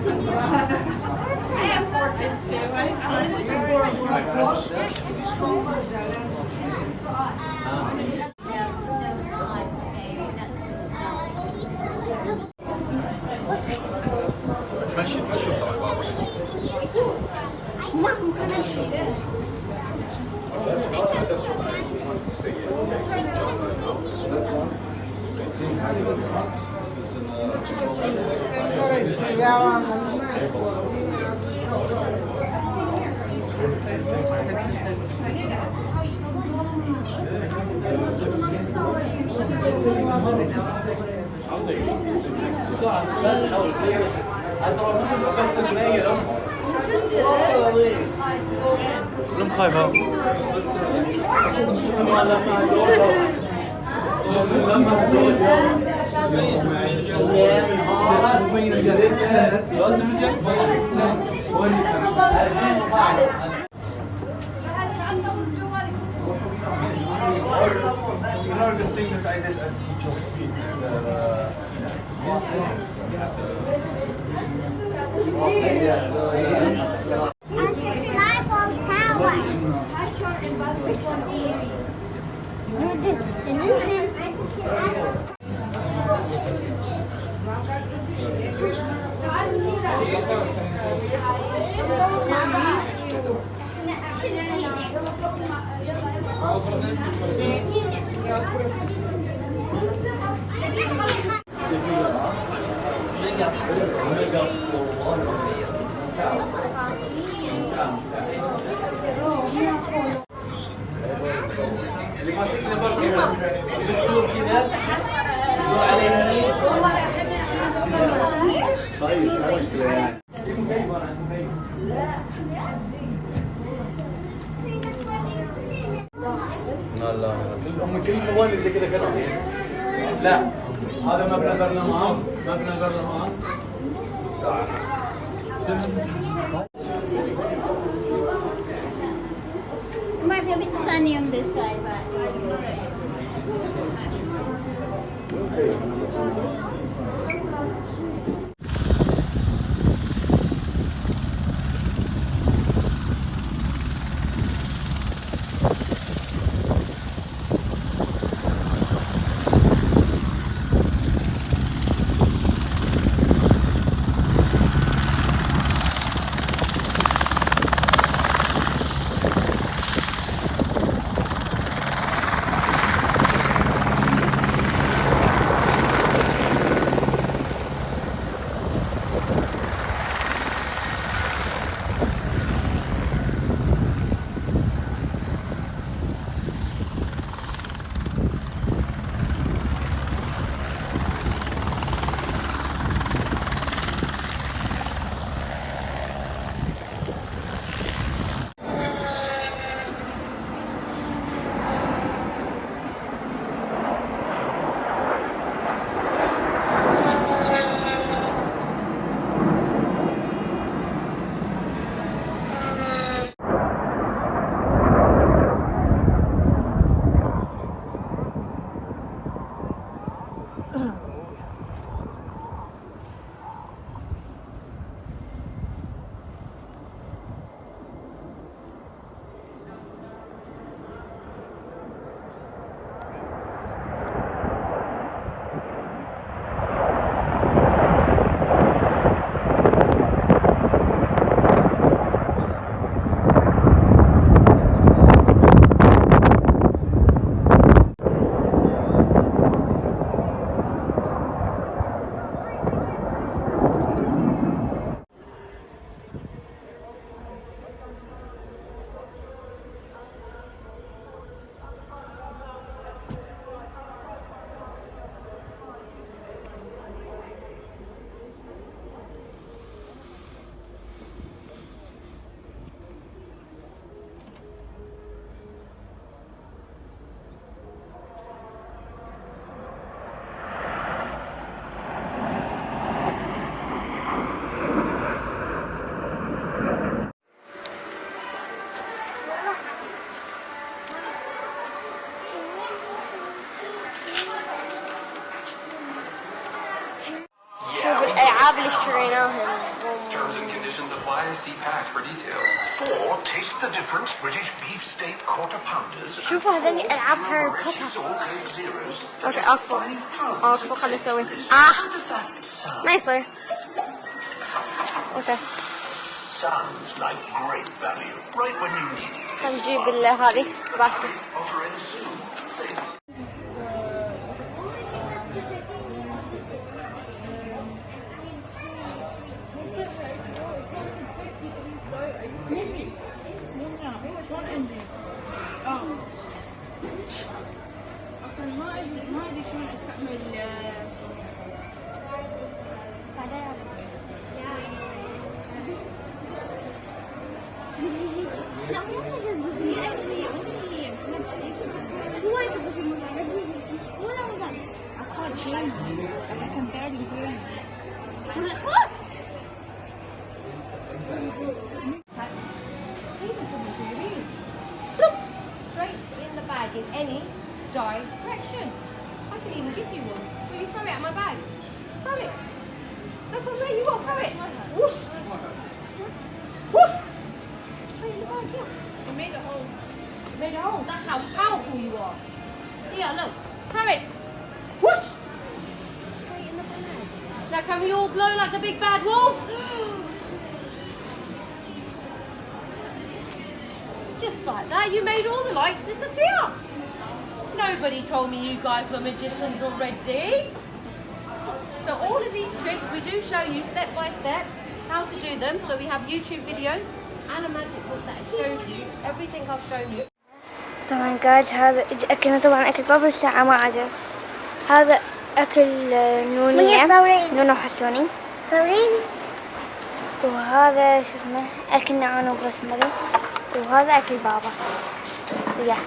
I have 4 kids too. تمشي بصراحة بابا. كلهم خايفة. اللي ماسكنا برضه بس بالدور كذا دور عليه. طيب لا لا هم كل النوال اللي كذا كانوا لا هذا مبنى البرلمان ساعة It might be a bit sunny on this side, but الألعاب اللي اشتريناها. Terms and conditions apply. See pack for details. 4. Taste the difference. British beef steak quarter pounders. شوفوا هذول ألعاب هاري بوتر. اوكي اكفو خليني اسوي. ما يصير. اوكي. Sounds like great value. Right when you need it. خلينا نجيب هذه باسكت. Offering soon. ما ادري شلون استعمل لا مو هو ولا مزاج اخر شيء انا كان بالي هنا طلع صوت Straight in the bag in any direction. I can even give you one. Will you throw it at my bag? Throw it. That's what I'm saying. You got to throw it. Whoosh. Whoosh. Straight in the bag, yeah. It made a hole. It made a hole. That's how powerful you are. Here, look. Throw it. Whoosh. Straight in the bag. Now can we all blow like a big bad wolf? Just like that, you made all the lights disappear. Nobody told me you guys were magicians already. So all of these tricks, we do show you step by step how to do them. So we have YouTube videos and a magic book that shows you everything I've shown you. طبعا قاعد هذا أكلنا طبعا أكل بابا الساعة ما عجب. هذا أكل نونية نونو حسوني صورين. وهذا شو اسمه أكلنا أنا وبسمري. وهذا أكل بابا. يا